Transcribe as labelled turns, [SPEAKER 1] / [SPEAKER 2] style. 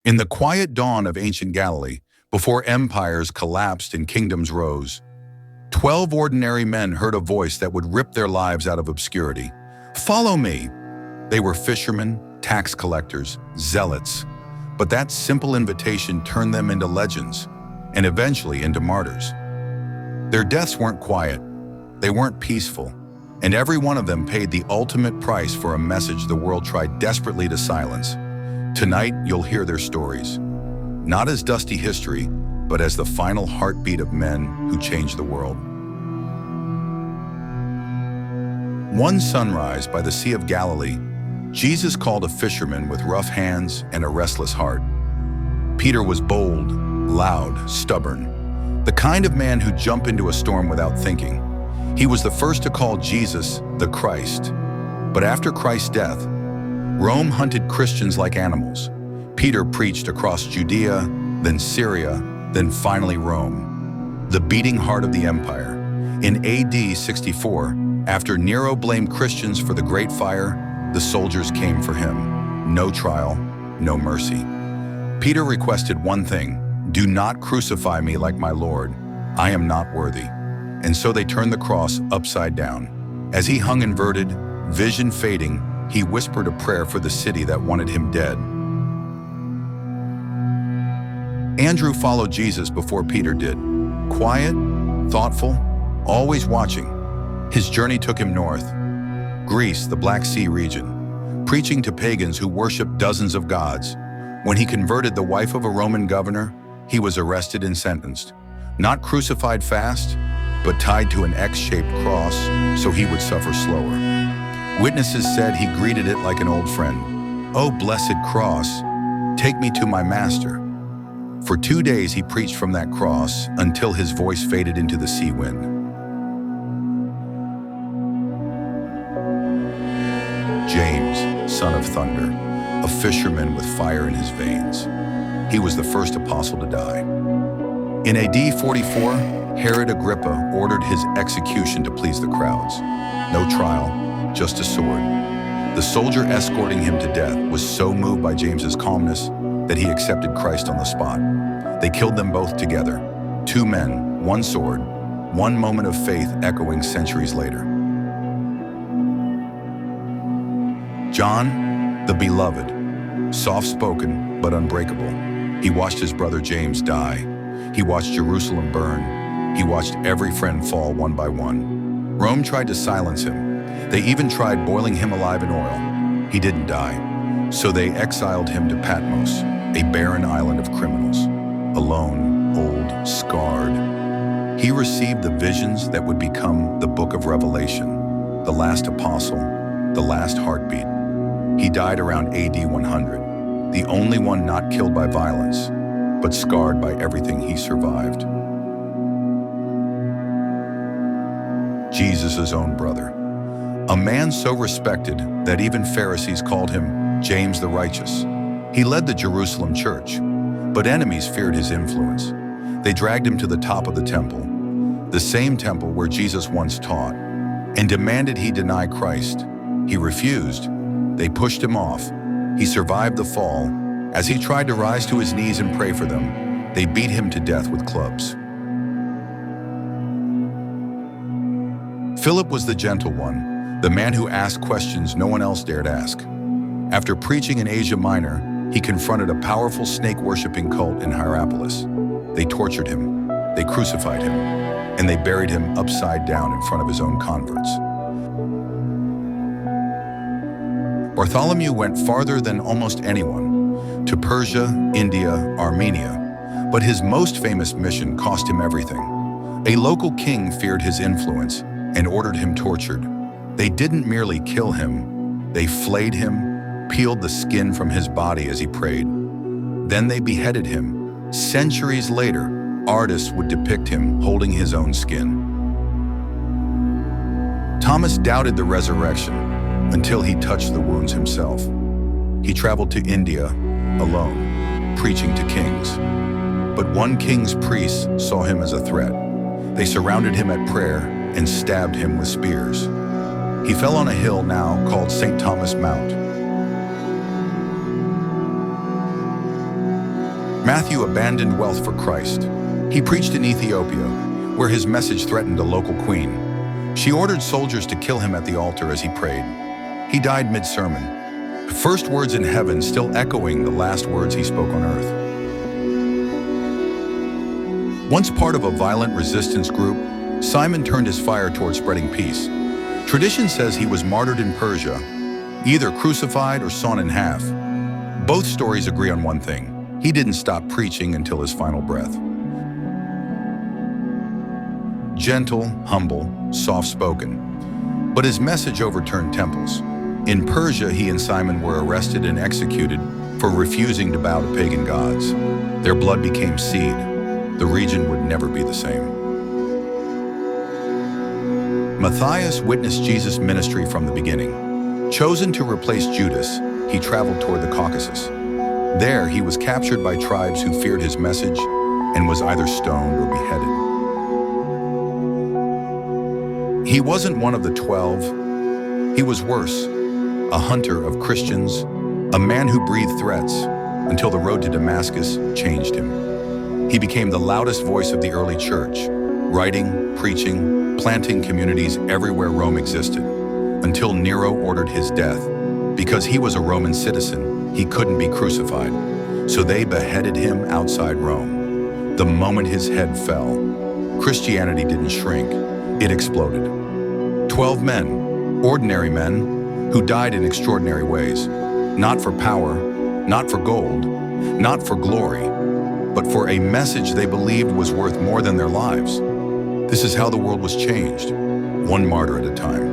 [SPEAKER 1] In the quiet dawn of ancient Galilee, before empires collapsed and kingdoms rose, 12 ordinary men heard a voice that would rip their lives out of obscurity. "Follow me." They were fishermen, tax collectors, zealots. But that simple invitation turned them into legends, and eventually into martyrs. Their deaths weren't quiet, they weren't peaceful, and every one of them paid the ultimate price for a message the world tried desperately to silence. Tonight, you'll hear their stories, not as dusty history, but as the final heartbeat of men who changed the world. One sunrise by the Sea of Galilee, Jesus called a fisherman with rough hands and a restless heart. Peter was bold, loud, stubborn, the kind of man who'd jump into a storm without thinking. He was the first to call Jesus the Christ. But after Christ's death, Rome hunted Christians like animals. Peter preached across Judea, then Syria, then finally Rome, the beating heart of the empire. In AD 64, after Nero blamed Christians for the Great Fire, the soldiers came for him. No trial, no mercy. Peter requested one thing: "Do not crucify me like my Lord. I am not worthy." And so they turned the cross upside down. As he hung inverted, vision fading, he whispered a prayer for the city that wanted him dead. Andrew followed Jesus before Peter did. Quiet, thoughtful, always watching. His journey took him north. Greece, the Black Sea region, preaching to pagans who worshiped dozens of gods. When he converted the wife of a Roman governor, he was arrested and sentenced. Not crucified fast, but tied to an X-shaped cross so he would suffer slower. Witnesses said he greeted it like an old friend. "Oh, blessed cross, take me to my master." For 2 days he preached from that cross until his voice faded into the sea wind. James, son of thunder, a fisherman with fire in his veins. He was the first apostle to die. In AD 44, Herod Agrippa ordered his execution to please the crowds. No trial, just a sword. The soldier escorting him to death was so moved by James's calmness that he accepted Christ on the spot. They killed them both together. 2 men, 1 sword, 1 moment of faith echoing centuries later. John, the beloved, soft-spoken but unbreakable. He watched his brother James die. He watched Jerusalem burn. He watched every friend fall one by one. Rome tried to silence him. They even tried boiling him alive in oil. He didn't die. So they exiled him to Patmos, a barren island of criminals. Alone, old, scarred. He received the visions that would become the book of Revelation, the last apostle, the last heartbeat. He died around AD 100, the only one not killed by violence, but scarred by everything he survived. Jesus' own brother, a man so respected that even Pharisees called him James the Righteous. He led the Jerusalem church, but enemies feared his influence. They dragged him to the top of the temple, the same temple where Jesus once taught, and demanded he deny Christ. He refused. They pushed him off. He survived the fall. As he tried to rise to his knees and pray for them, they beat him to death with clubs. Phillip was the gentle one, the man who asked questions no one else dared ask. After preaching in Asia Minor, he confronted a powerful snake-worshipping cult in Hierapolis. They tortured him, they crucified him, and they buried him upside down in front of his own converts. Bartholomew went farther than almost anyone, to Persia, India, Armenia, but his most famous mission cost him everything. A local king feared his influence and ordered him tortured. They didn't merely kill him, they flayed him, peeled the skin from his body as he prayed. Then they beheaded him. Centuries later, artists would depict him holding his own skin. Thomas doubted the resurrection until he touched the wounds himself. He traveled to India alone, preaching to kings. But one king's priests saw him as a threat. They surrounded him at prayer and stabbed him with spears. He fell on a hill now called St. Thomas Mount. Matthew abandoned wealth for Christ. He preached in Ethiopia, where his message threatened a local queen. She ordered soldiers to kill him at the altar as he prayed. He died mid-sermon, the first words in heaven still echoing the last words he spoke on earth. Once part of a violent resistance group, Simon turned his fire toward spreading peace. Tradition says he was martyred in Persia, either crucified or sawn in half. Both stories agree on one thing: he didn't stop preaching until his final breath. Gentle, humble, soft-spoken. But his message overturned temples. In Persia, he and Simon were arrested and executed for refusing to bow to pagan gods. Their blood became seed. The region would never be the same. Matthias witnessed Jesus' ministry from the beginning. Chosen to replace Judas, he traveled toward the Caucasus. There, he was captured by tribes who feared his message and was either stoned or beheaded. He wasn't one of the 12. He was worse, a hunter of Christians, a man who breathed threats until the road to Damascus changed him. He became the loudest voice of the early church, writing, preaching, planting communities everywhere Rome existed, until Nero ordered his death. Because he was a Roman citizen, he couldn't be crucified, so they beheaded him outside Rome. The moment his head fell, Christianity didn't shrink, it exploded. 12 men, ordinary men, who died in extraordinary ways, not for power, not for gold, not for glory, but for a message they believed was worth more than their lives. This is how the world was changed, one martyr at a time.